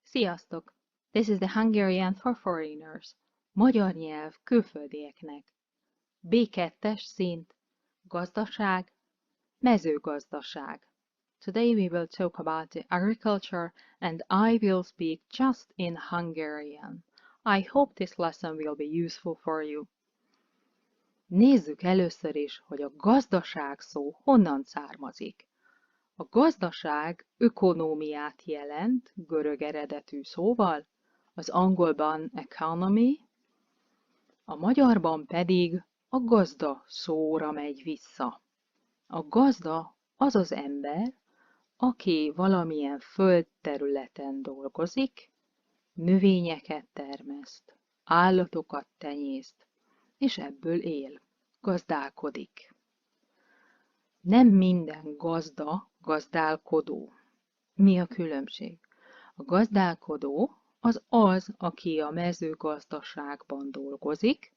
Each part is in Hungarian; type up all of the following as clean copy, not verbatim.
Sziasztok! This is the Hungarian for Foreigners. Magyar nyelv külföldieknek. B2-es szint. Gazdaság. Mezőgazdaság. Today we will talk about the agriculture and I will speak just in Hungarian. I hope this lesson will be useful for you. Nézzük először is, hogy a gazdaság szó honnan származik. A gazdaság ökonómiát jelent görög eredetű szóval, az angolban economy, a magyarban pedig a gazda szóra megy vissza. A gazda az az ember, aki valamilyen földterületen dolgozik, növényeket termeszt, állatokat tenyészt, és ebből él, gazdálkodik. Nem minden gazda gazdálkodó. Mi a különbség? A gazdálkodó az, aki a mezőgazdaságban dolgozik,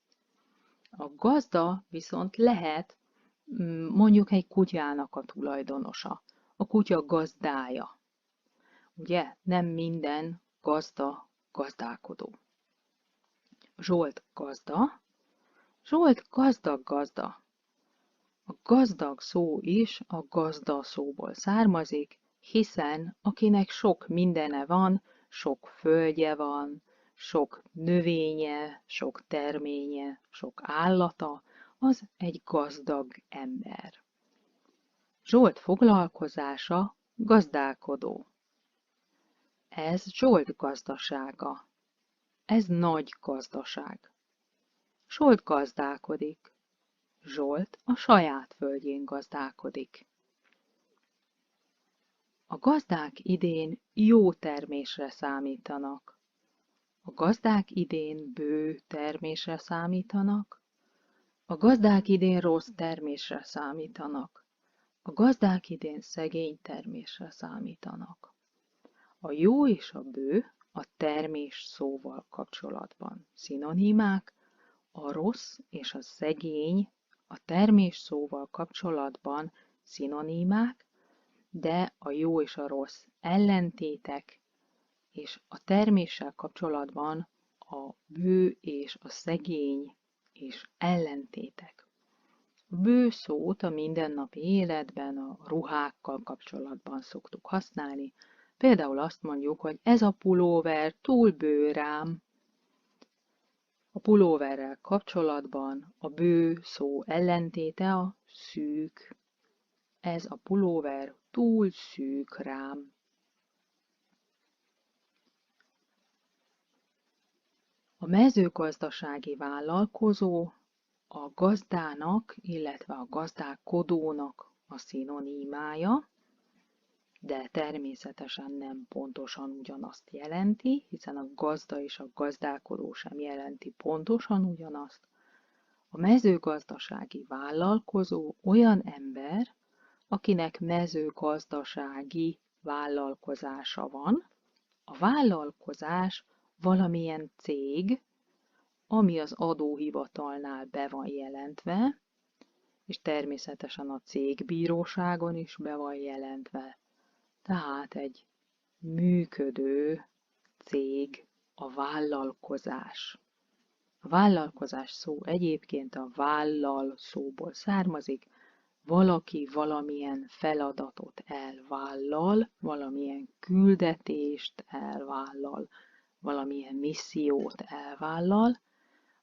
a gazda viszont lehet mondjuk egy kutyának a tulajdonosa, a kutya gazdája. Ugye, nem minden gazda gazdálkodó. Zsolt gazda, Zsolt gazdag gazda. A gazdag szó is a gazda szóból származik, hiszen akinek sok mindene van, sok földje van, sok növénye, sok terménye, sok állata, az egy gazdag ember. Zsolt foglalkozása gazdálkodó. Ez Zsolt gazdasága. Ez nagy gazdaság. Zsolt gazdálkodik. Zsolt a saját földjén gazdálkodik. A gazdák idén jó termésre számítanak. A gazdák idén bő termésre számítanak. A gazdák idén rossz termésre számítanak. A gazdák idén szegény termésre számítanak. A jó és a bő a termés szóval kapcsolatban szinonimák, a rossz és a szegény a termés szóval kapcsolatban szinonimák, de a jó és a rossz ellentétek, és a terméssel kapcsolatban a bő és a szegény és ellentétek. A bő szót a mindennapi életben a ruhákkal kapcsolatban szoktuk használni. Például azt mondjuk, hogy ez a pulóver túl bő rám. A pulóverrel kapcsolatban a bő szó ellentéte a szűk. Ez a pulóver túl szűk rám. A mezőgazdasági vállalkozó a gazdának, illetve a gazdálkodónak a szinonimája, de természetesen nem pontosan ugyanazt jelenti, hiszen a gazda és a gazdálkodó sem jelenti pontosan ugyanazt. A mezőgazdasági vállalkozó olyan ember, akinek mezőgazdasági vállalkozása van. A vállalkozás valamilyen cég, ami az adóhivatalnál be van jelentve, és természetesen a cégbíróságon is be van jelentve. Tehát egy működő cég a vállalkozás. A vállalkozás szó egyébként a vállal szóból származik, valaki valamilyen feladatot elvállal, valamilyen küldetést elvállal, valamilyen missziót elvállal,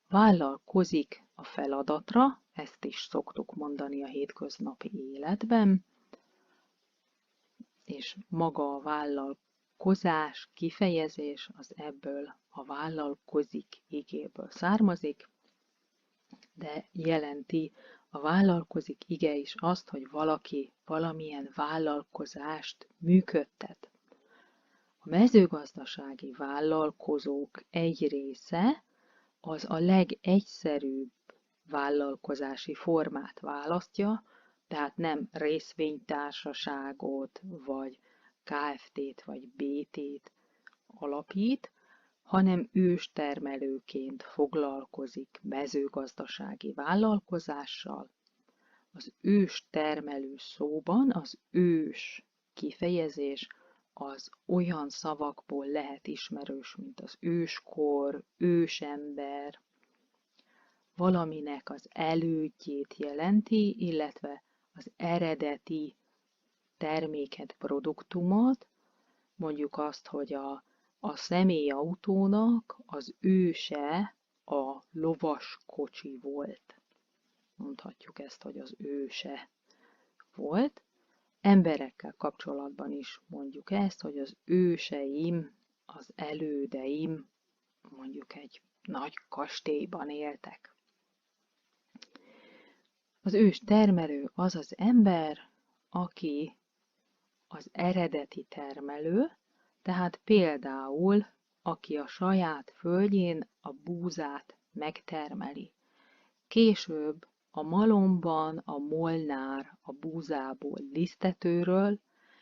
vállalkozik a feladatra, ezt is szoktuk mondani a hétköznapi életben, és maga a vállalkozás kifejezés az ebből a vállalkozik igéből származik, de jelenti a vállalkozik ige is azt, hogy valaki valamilyen vállalkozást működtet. A mezőgazdasági vállalkozók egy része az a legegyszerűbb vállalkozási formát választja, tehát nem részvénytársaságot, vagy Kft-t, vagy BT-t alapít, hanem őstermelőként foglalkozik mezőgazdasági vállalkozással. Az őstermelő szóban az ős kifejezés az olyan szavakból lehet ismerős, mint az őskor, ősember, valaminek az elődjét jelenti, illetve az eredeti terméket, produktumot, mondjuk azt, hogy a személyautónak az őse a lovaskocsi volt. Mondhatjuk ezt, hogy az őse volt. Emberekkel kapcsolatban is mondjuk ezt, hogy az őseim, az elődeim mondjuk egy nagy kastélyban éltek. Az ős termelő az az ember, aki az eredeti termelő, tehát például, aki a saját földjén a búzát megtermeli. Később a malomban a molnár a búzából lisztetőről,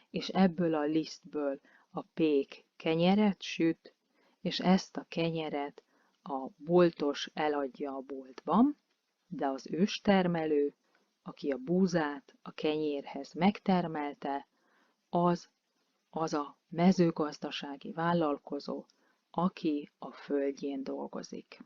és ebből a lisztből a pék kenyeret süt, és ezt a kenyeret a boltos eladja a boltban, de az őstermelő, aki a búzát a kenyérhez megtermelte, az a mezőgazdasági vállalkozó, aki a földjén dolgozik.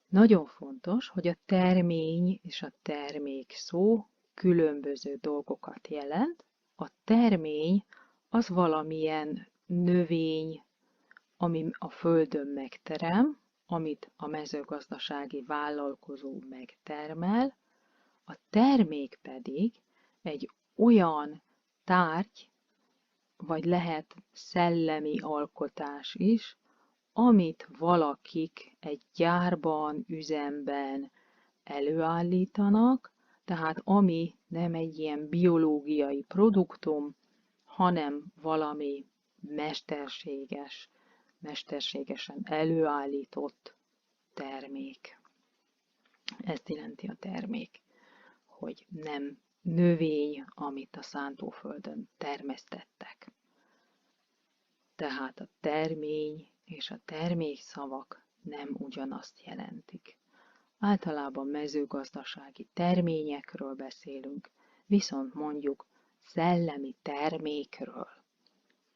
Nagyon fontos, hogy a termény és a termék szó különböző dolgokat jelent. A termény az valamilyen növény, ami a földön megterem, amit a mezőgazdasági vállalkozó megtermel, a termék pedig egy olyan tárgy, vagy lehet szellemi alkotás is, amit valakik egy gyárban, üzemben előállítanak, tehát ami nem egy ilyen biológiai produktum, hanem valami mesterségesen előállított termék. Ezt jelenti a termék, hogy nem növény, amit a szántóföldön termesztettek. Tehát a termény és a termékszavak nem ugyanazt jelentik. Általában mezőgazdasági terményekről beszélünk, viszont mondjuk szellemi termékről.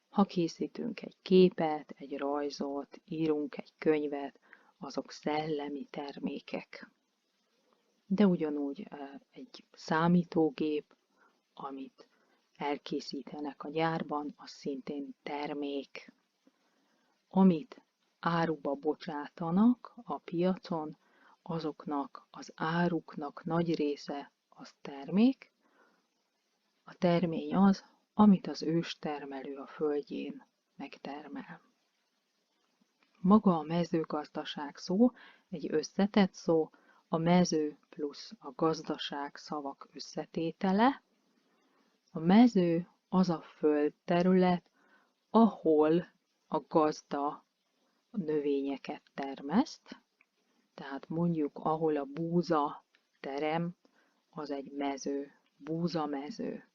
Ha készítünk egy képet, egy rajzot, írunk egy könyvet, azok szellemi termékek. De ugyanúgy egy számítógép, amit elkészítenek a gyárban, az szintén termék. Amit áruba bocsátanak a piacon, azoknak az áruknak nagy része az termék. A termény az, amit az őstermelő a földjén megtermel. Maga a mezőgazdaság szó egy összetett szó, a mező plusz a gazdaság szavak összetétele. A mező az a földterület, ahol a gazda a növényeket termeszt, tehát mondjuk ahol a búza terem, az egy mező, búzamező.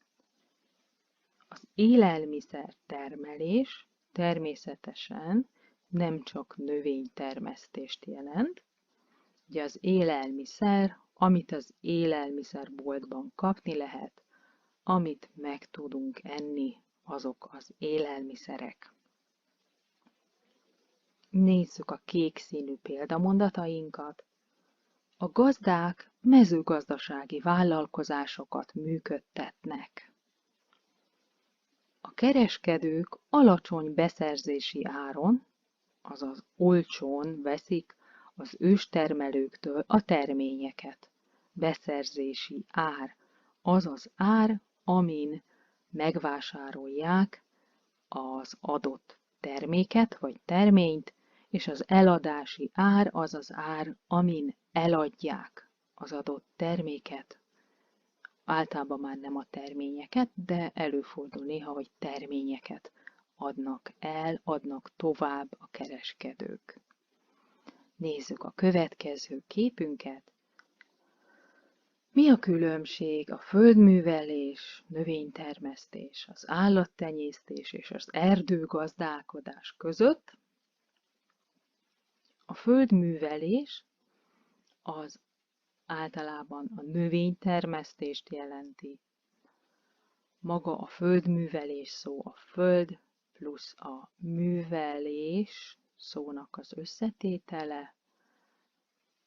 Az élelmiszer termelés természetesen nem csak növénytermesztést jelent. Ugye az élelmiszer, amit az élelmiszerboltban kapni lehet, amit meg tudunk enni, azok az élelmiszerek. Nézzük a kék színű példamondatainkat. A gazdák mezőgazdasági vállalkozásokat működtetnek. A kereskedők alacsony beszerzési áron, azaz olcsón veszik az őstermelőktől a terményeket. Beszerzési ár az az ár, amin megvásárolják az adott terméket vagy terményt, és az eladási ár az az ár, amin eladják az adott terméket. Általában már nem a terményeket, de előfordul néha, hogy terményeket adnak el, adnak tovább a kereskedők. Nézzük a következő képünket. Mi a különbség a földművelés, növénytermesztés, az állattenyésztés és az erdőgazdálkodás között? A földművelés az általában a növénytermesztést jelenti. maga a földművelés szó, a föld plusz a művelés szónak az összetétele.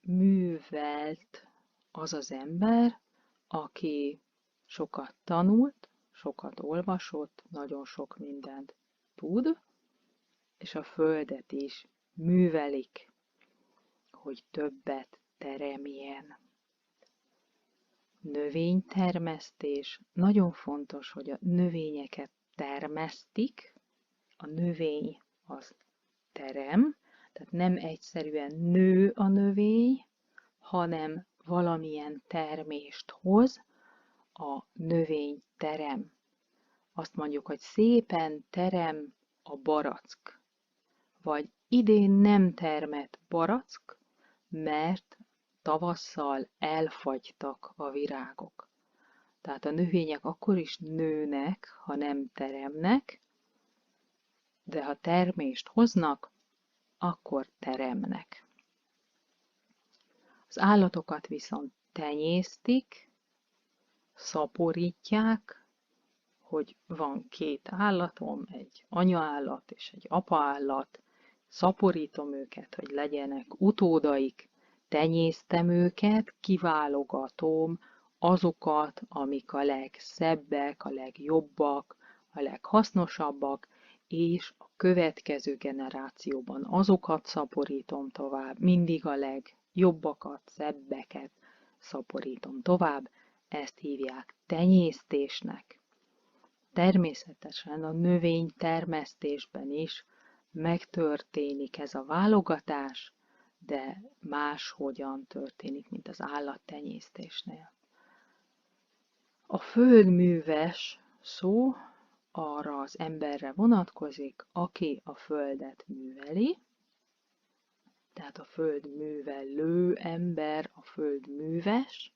Művelt az az ember, aki sokat tanult, sokat olvasott, nagyon sok mindent tud, és a földet is művelik, hogy többet teremjen. Növénytermesztés. Nagyon fontos, hogy a növényeket termesztik. A növény az terem, tehát nem egyszerűen nő a növény, hanem valamilyen termést hoz, a növény terem. Azt mondjuk, hogy szépen terem a barack, vagy idén nem termett barack, mert tavasszal elfagytak a virágok. Tehát a növények akkor is nőnek, ha nem teremnek, de ha termést hoznak, akkor teremnek. Az állatokat viszont tenyésztik, szaporítják, hogy van két állatom, egy anyaállat és egy apaállat, szaporítom őket, hogy legyenek utódaik, tenyésztem őket, kiválogatom azokat, amik a legszebbek, a legjobbak, a leghasznosabbak, és a következő generációban azokat szaporítom tovább, mindig a legjobbakat, szebbeket szaporítom tovább, ezt hívják tenyésztésnek. Természetesen a növénytermesztésben is megtörténik ez a válogatás, de máshogyan történik, mint az állattenyésztésnél. A földműves szó arra az emberre vonatkozik, aki a földet műveli, tehát a földművelő ember, a földműves,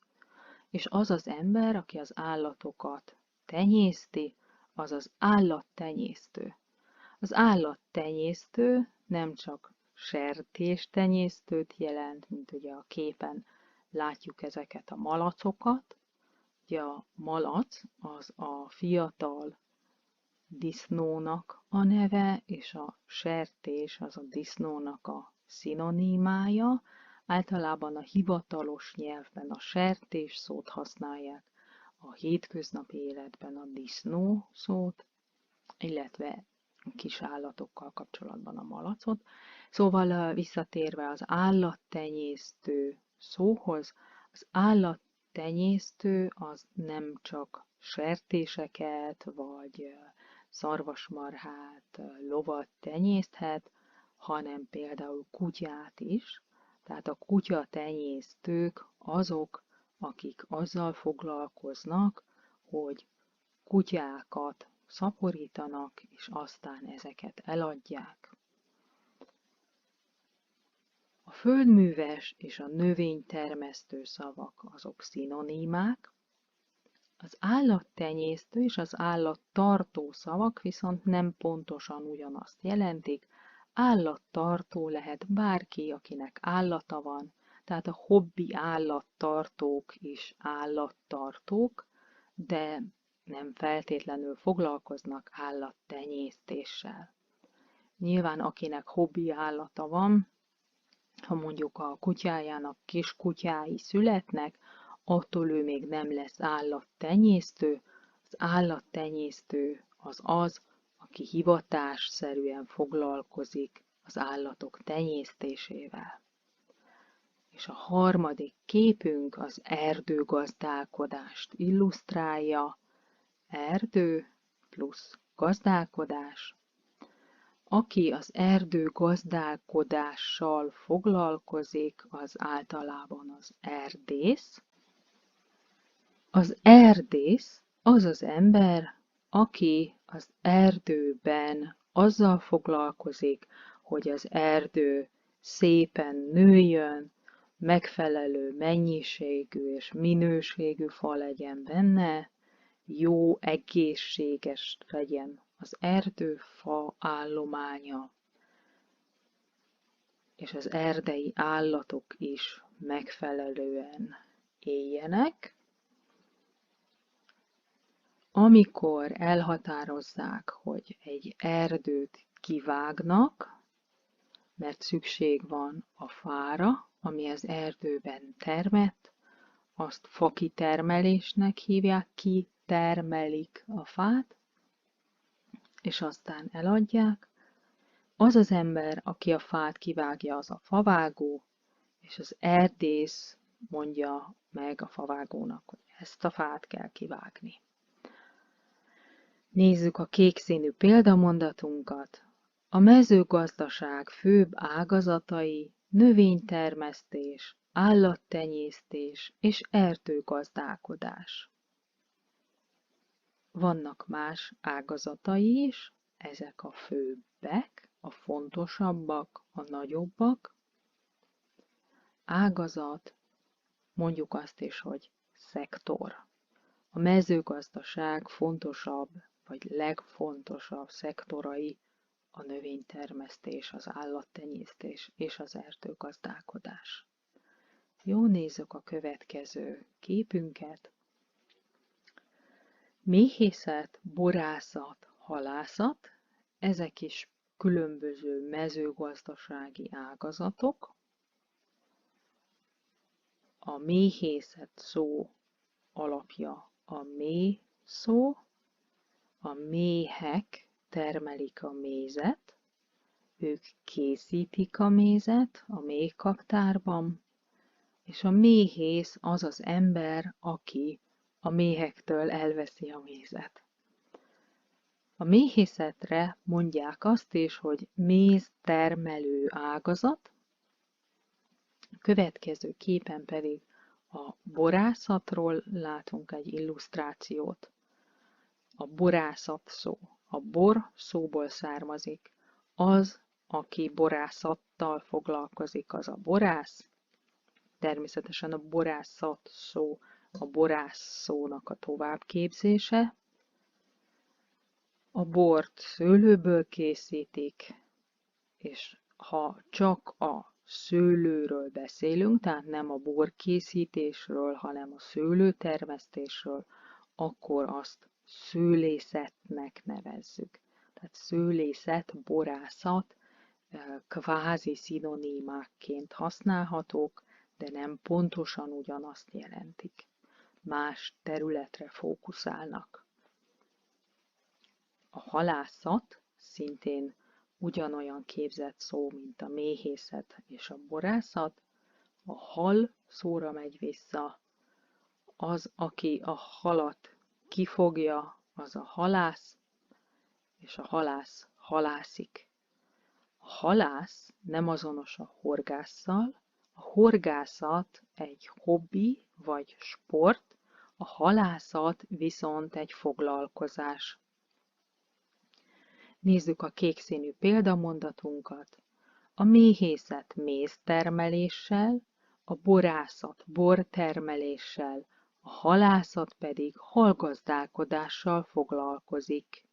és az az ember, aki az állatokat tenyészti, az az állattenyésztő. Az állattenyésztő nem csak sertéstenyésztőt jelent, mint ugye a képen látjuk ezeket a malacokat. Ugye a malac az a fiatal disznónak a neve, és a sertés az a disznónak a szinonimája. Általában a hivatalos nyelvben a sertés szót használják, a hétköznapi életben a disznó szót, illetve kis állatokkal kapcsolatban a malacot. Szóval visszatérve az állattenyésztő szóhoz, az állattenyésztő az nem csak sertéseket, vagy szarvasmarhát, lovat tenyészthet, hanem például kutyát is. Tehát a kutyatenyésztők azok, akik azzal foglalkoznak, hogy kutyákat szaporítanak, és aztán ezeket eladják. A földműves és a növénytermesztő szavak azok szinonimák, az állattenyésztő és az állattartó szavak viszont nem pontosan ugyanazt jelentik. Állattartó lehet bárki, akinek állata van, tehát a hobbi állattartók is állattartók, de nem feltétlenül foglalkoznak állattenyésztéssel. Nyilván akinek hobbi állata van, ha mondjuk a kutyájának kis kutyái születnek, attól ő még nem lesz állattenyésztő. Az állattenyésztő az az, aki hivatásszerűen foglalkozik az állatok tenyésztésével. És a harmadik képünk az erdőgazdálkodást illusztrálja. Erdő plusz gazdálkodás. Aki az erdőgazdálkodással foglalkozik, az általában az erdész. Az erdész az az ember, aki az erdőben azzal foglalkozik, hogy az erdő szépen nőjön, megfelelő mennyiségű és minőségű fa legyen benne, jó, egészséges legyen az erdőfa állománya, és az erdei állatok is megfelelően éljenek. Amikor elhatározzák, hogy egy erdőt kivágnak, mert szükség van a fára, ami az erdőben termett, azt fakitermelésnek hívják, kitermelik a fát, és aztán eladják. Az az ember, aki a fát kivágja, az a favágó, és az erdész mondja meg a favágónak, hogy ezt a fát kell kivágni. Nézzük a kék színű példamondatunkat. A mezőgazdaság főbb ágazatai növénytermesztés, állattenyésztés és erdőgazdálkodás. Vannak más ágazatai is, ezek a főbbek, a fontosabbak, a nagyobbak. Ágazat, mondjuk azt is, hogy szektor. A mezőgazdaság fontosabb, vagy legfontosabb szektorai a növénytermesztés, az állattenyésztés és az erdőgazdálkodás. Jó, nézzük a következő képünket. Méhészet, borászat, halászat, ezek is különböző mezőgazdasági ágazatok. A méhészet szó alapja a méh szó, a méhek termelik a mézet, ők készítik a mézet a méhkaptárban, és a méhész az az ember, aki a méhektől elveszi a mézet. A méhészetre mondják azt is, hogy méztermelő ágazat, a következő képen pedig a borászatról látunk egy illusztrációt. A borászat szó. A bor szóból származik. Az, aki borászattal foglalkozik, az a borász. Természetesen a borászat szó a borász szónak a továbbképzése. A bort szőlőből készítik, és ha csak a szőlőről beszélünk, tehát nem a borkészítésről, hanem a szőlőtermesztésről, akkor azt szőlészetnek nevezzük. Tehát szőlészet, borászat kvázi szinonimákként használhatók, de nem pontosan ugyanazt jelentik. Más területre fókuszálnak. A halászat szintén ugyanolyan képzett szó, mint a méhészet és a borászat. A hal szóra megy vissza. Az, aki a halat kifogja, az a halász, és a halász halászik. A halász nem azonos a horgásszal, a horgászat egy hobbi vagy sport, a halászat viszont egy foglalkozás. Nézzük a kék színű példamondatunkat. A méhészet méztermeléssel, a borászat bortermeléssel, a halászat pedig halgazdálkodással foglalkozik.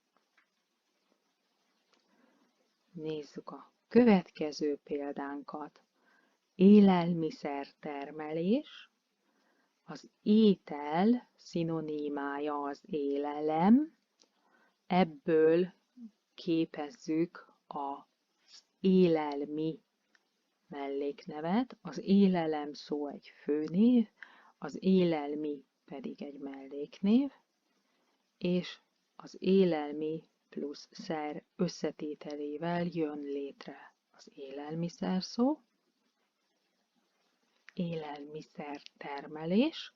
Nézzük a következő példánkat. Élelmiszertermelés. Az étel szinonimája az élelem, ebből képezzük az élelmi melléknevet. Az élelem szó egy főnév, az élelmi pedig egy melléknév, és az élelmi plusz szer összetételével jön létre az élelmiszer szó. Élelmiszer termelés.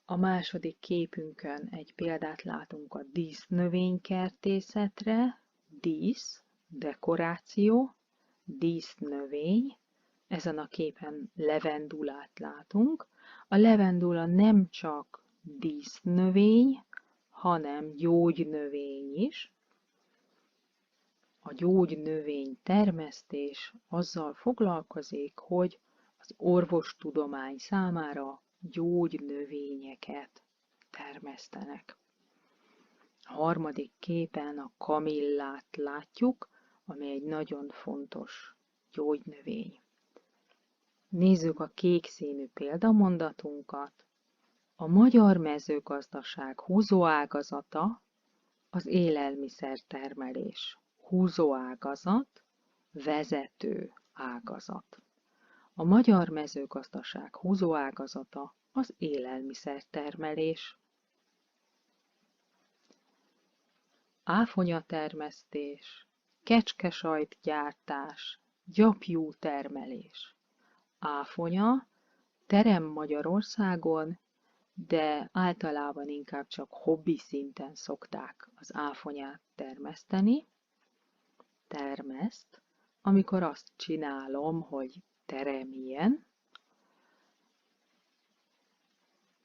A második képünkön egy példát látunk a dísznövénykertészetre. Dísz, dekoráció, dísznövény. Ezen a képen levendulát látunk. A levendula nem csak dísznövény, hanem gyógynövény is. A gyógynövény termesztés azzal foglalkozik, hogy az orvostudomány számára gyógynövényeket termesztenek. A harmadik képen a kamillát látjuk, ami egy nagyon fontos gyógynövény. Nézzük a kék színű példamondatunkat. A magyar mezőgazdaság húzóágazata az élelmiszertermelés. Húzóágazat, vezető ágazat. A magyar mezőgazdaság húzóágazata az élelmiszertermelés. Áfonyatermesztés, kecskesajtgyártás, gyapjútermelés. Áfonya terem Magyarországon, de általában inkább csak hobbi szinten szokták az áfonyát termeszteni. Termeszt, amikor azt csinálom, hogy teremjen.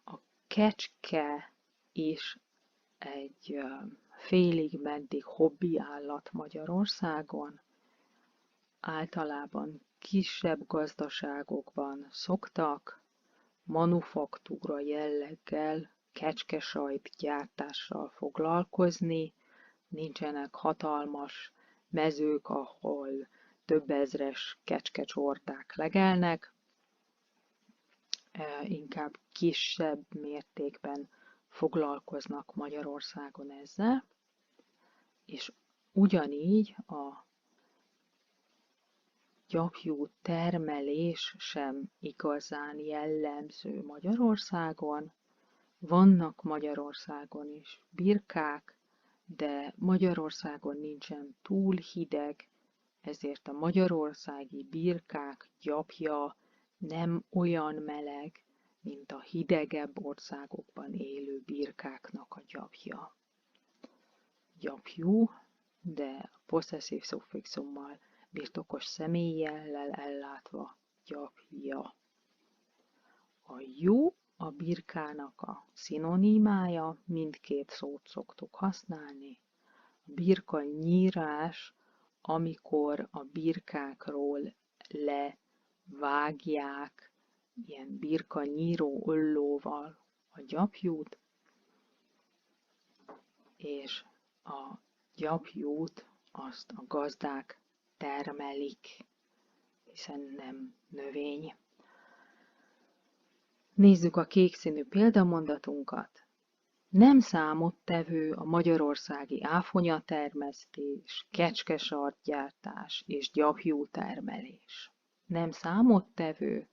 A kecske is egy félig meddig hobbi állat Magyarországon. Általában kisebb gazdaságokban szoktak manufaktúra jelleggel kecskesajt gyártással foglalkozni. Nincsenek hatalmas mezők, ahol több ezres kecskecsorták legelnek, inkább kisebb mértékben foglalkoznak Magyarországon ezzel, és ugyanígy a gyapjú termelés sem igazán jellemző Magyarországon. Vannak Magyarországon is birkák, de Magyarországon nincsen túl hideg, ezért a magyarországi birkák gyapja nem olyan meleg, mint a hidegebb országokban élő birkáknak a gyapja. Gyapjú, de posszesszív szuffixummal, birtokos személlyellel ellátva gyapja. A jú a birkának a szinonimája, mindkét szót szoktuk használni. A birka nyírás, amikor a birkákról levágják ilyen birka nyíró ollóval a gyapjút, és a gyapjút azt a gazdák termelik, hiszen nem növény. Nézzük a kékszínű példamondatunkat. Nem számottevő a magyarországi áfonyatermesztés, kecskesartgyártás és gyapjútermelés. Nem számottevő,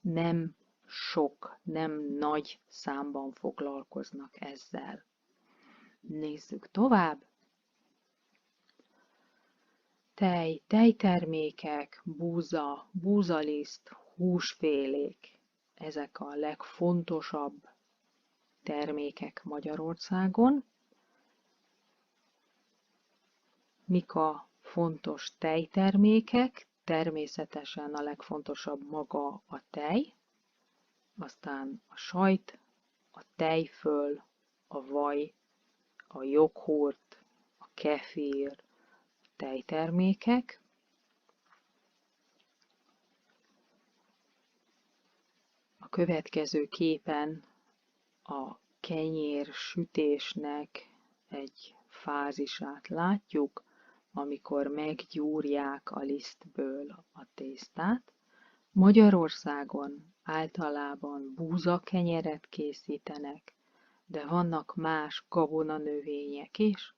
nem sok, nem nagy számban foglalkoznak ezzel. Nézzük tovább. Tej, tejtermékek, búza, búzaliszt, húsfélék. Ezek a legfontosabb termékek Magyarországon. Mik a fontos tejtermékek? Természetesen a legfontosabb maga a tej, aztán a sajt, a tejföl, a vaj, a joghurt, a kefir, a tejtermékek. A következő képen a kenyér sütésnek egy fázisát látjuk, amikor meggyúrják a lisztből a tésztát. Magyarországon általában búzakenyeret készítenek, de vannak más gabonanövények is,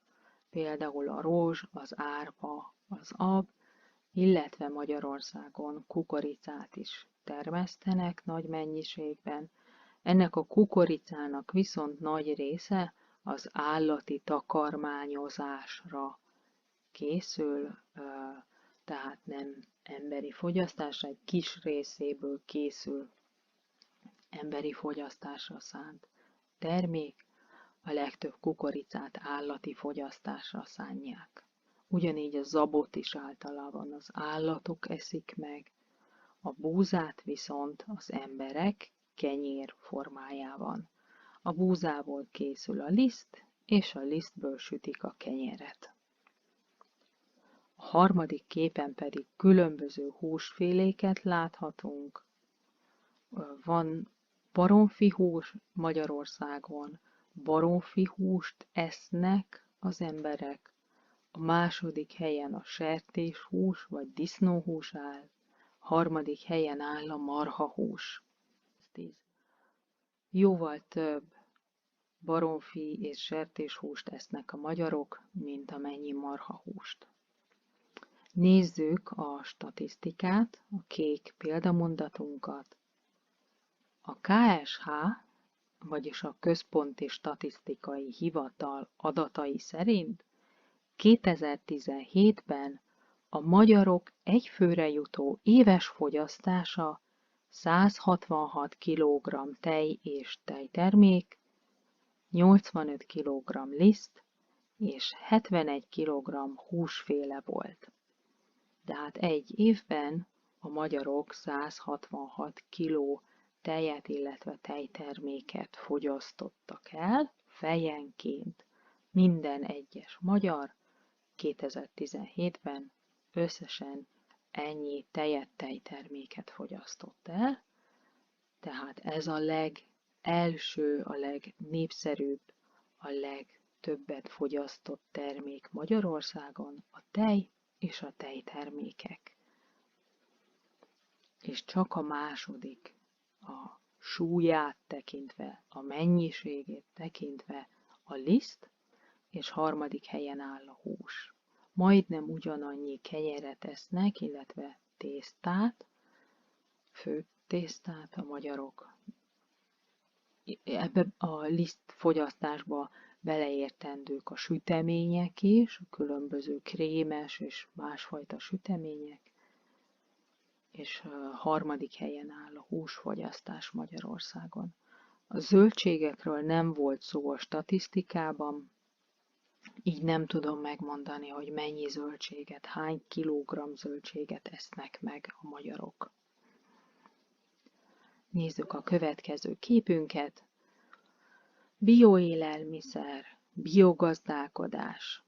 például a rózs, az árpa, az ab, illetve Magyarországon kukoricát is termesztenek nagy mennyiségben. Ennek a kukoricának viszont nagy része az állati takarmányozásra készül, tehát nem emberi fogyasztásra, egy kis részéből készül emberi fogyasztásra szánt termék, a legtöbb kukoricát állati fogyasztásra szánják. Ugyanígy a zabot is általában az állatok eszik meg, a búzát viszont az emberek kenyér formájában. A búzából készül a liszt, és a lisztből sütik a kenyeret. A harmadik képen pedig különböző húsféléket láthatunk. Van baromfi hús Magyarországon, baromfi húst esznek az emberek, a második helyen a sertéshús vagy disznóhús áll, harmadik helyen áll a marhahús. Jóval több baromfi és sertéshúst esznek a magyarok, mint amennyi marhahúst. Nézzük a statisztikát, a kék példamondatunkat. A KSH, vagyis a Központi Statisztikai Hivatal adatai szerint 2017-ben a magyarok egyfőre jutó éves fogyasztása 166 kg tej és tejtermék, 85 kg liszt és 71 kg húsféle volt. Tehát egy évben a magyarok 166 kg tejet, illetve tejterméket fogyasztottak el fejenként. Minden egyes magyar 2017-ben összesen ennyi tejet, tejterméket fogyasztott el, tehát ez a legelső, a legnépszerűbb, a legtöbbet fogyasztott termék Magyarországon, a tej és a tejtermékek. És csak a második, a súlyát tekintve, a mennyiségét tekintve a liszt, és harmadik helyen áll a hús. Majdnem ugyanannyi kenyeret esznek, illetve tésztát, főtt tésztát a magyarok. Ebbe a liszt fogyasztásba beleértendők a sütemények is, a különböző krémes és másfajta sütemények, és harmadik helyen áll a húsfogyasztás Magyarországon. A zöldségekről nem volt szó a statisztikában, így nem tudom megmondani, hogy mennyi zöldséget, hány kilogramm zöldséget esznek meg a magyarok. Nézzük a következő képünket. Bioélelmiszer, biogazdálkodás.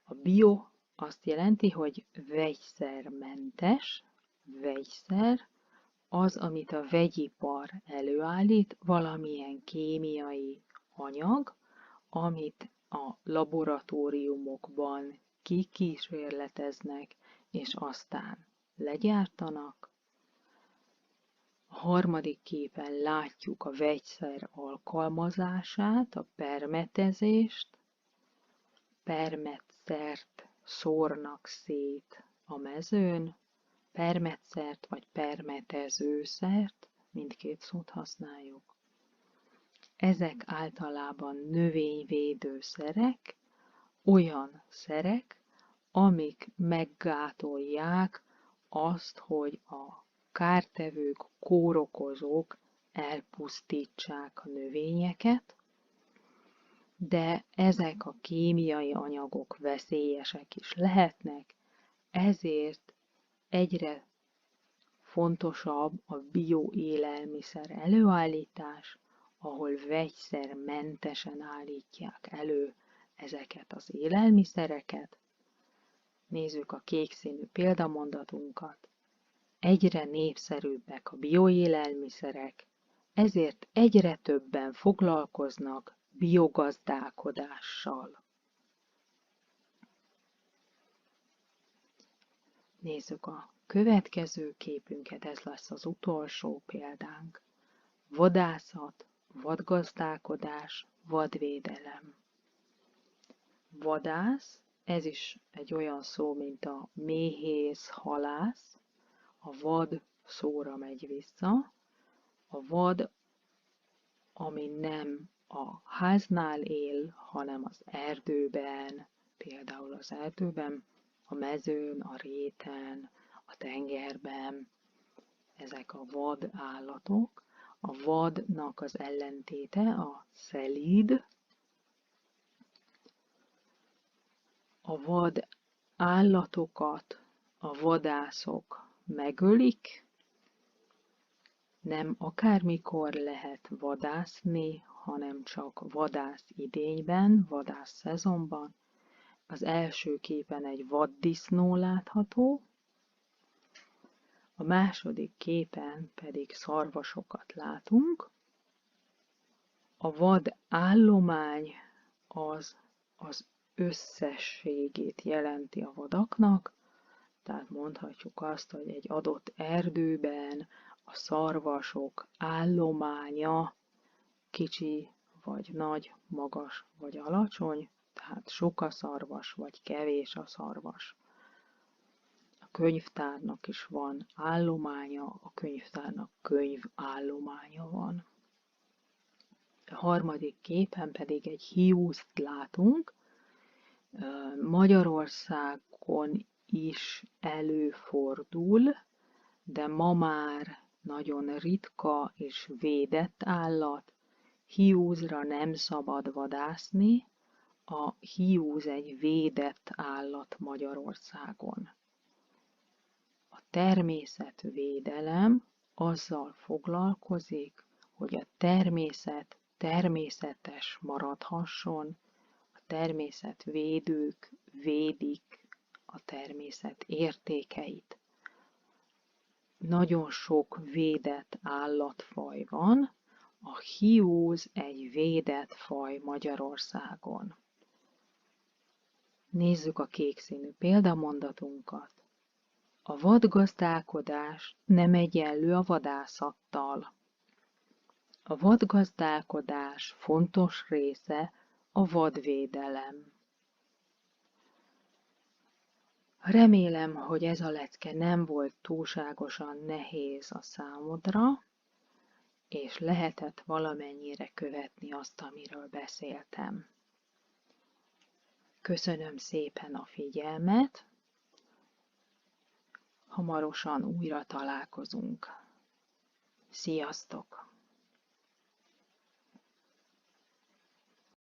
A bio azt jelenti, hogy vegyszermentes, vegyszer az, amit a vegyipar előállít, valamilyen kémiai anyag, amit a laboratóriumokban kikísérleteznek, és aztán legyártanak. A harmadik képen látjuk a vegyszer alkalmazását, a permetezést. Permetszert szórnak szét a mezőn, permetszert vagy permetezőszert, mindkét szót használjuk. Ezek általában növényvédőszerek, olyan szerek, amik meggátolják azt, hogy a kártevők, kórokozók elpusztítsák a növényeket, de ezek a kémiai anyagok veszélyesek is lehetnek, ezért egyre fontosabb a bioélelmiszer előállítás, ahol vegyszermentesen állítják elő ezeket az élelmiszereket. Nézzük a kék színű példamondatunkat. Egyre népszerűbbek a bioélelmiszerek, ezért egyre többen foglalkoznak biogazdálkodással. Nézzük a következő képünket, ez lesz az utolsó példánk. Vadászat, vadgazdálkodás, vadvédelem. Vadász, ez is egy olyan szó, mint a méhész, halász. A vad szóra megy vissza. A vad, ami nem a háznál él, hanem az erdőben, például az erdőben, a mezőn, a réten, a tengerben, ezek a vad állatok. A vadnak az ellentéte a szelíd. A vad állatokat a vadászok megölik, nem akármikor lehet vadászni, hanem csak vadász idényben, vadász szezonban. Az első képen egy vaddisznó látható, a második képen pedig szarvasokat látunk. A vad állomány az összességét jelenti a vadaknak, tehát mondhatjuk azt, hogy egy adott erdőben a szarvasok állománya kicsi vagy nagy, magas vagy alacsony, tehát sok a szarvas vagy kevés a szarvas. A könyvtárnak is van állománya, a könyvtárnak könyvállománya van. A harmadik képen pedig egy hiúzt látunk. Magyarországon is előfordul, de ma már nagyon ritka és védett állat. Hiúzra nem szabad vadászni, a hiúz egy védett állat Magyarországon. A természetvédelem azzal foglalkozik, hogy a természet természetes maradhasson, a természetvédők védik a természet értékeit. Nagyon sok védett állatfaj van, a hiúz egy védett faj Magyarországon. Nézzük a kékszínű példamondatunkat. A vadgazdálkodás nem egyenlő a vadászattal. A vadgazdálkodás fontos része a vadvédelem. Remélem, hogy ez a lecke nem volt túlságosan nehéz a számodra, és lehetett valamennyire követni azt, amiről beszéltem. Köszönöm szépen a figyelmet, hamarosan újra találkozunk. Sziasztok!